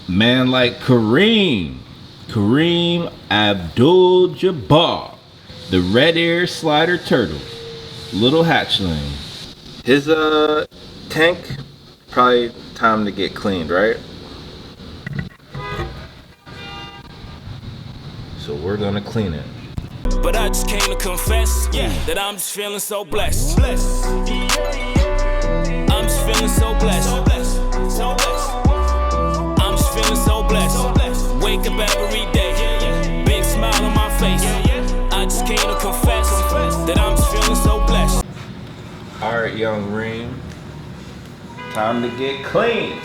Man like Kareem Abdul-Jabbar, the red ear slider turtle, little hatchling. His tank probably time to get cleaned, right? So we're gonna clean it. But I just came to confess, that I'm just feeling so blessed. I'm just feeling so blessed. I'm just feeling so blessed. Wake up every day, big smile on my face. I just came to confess that I'm just feeling so blessed. All right, young Reem, time to get clean.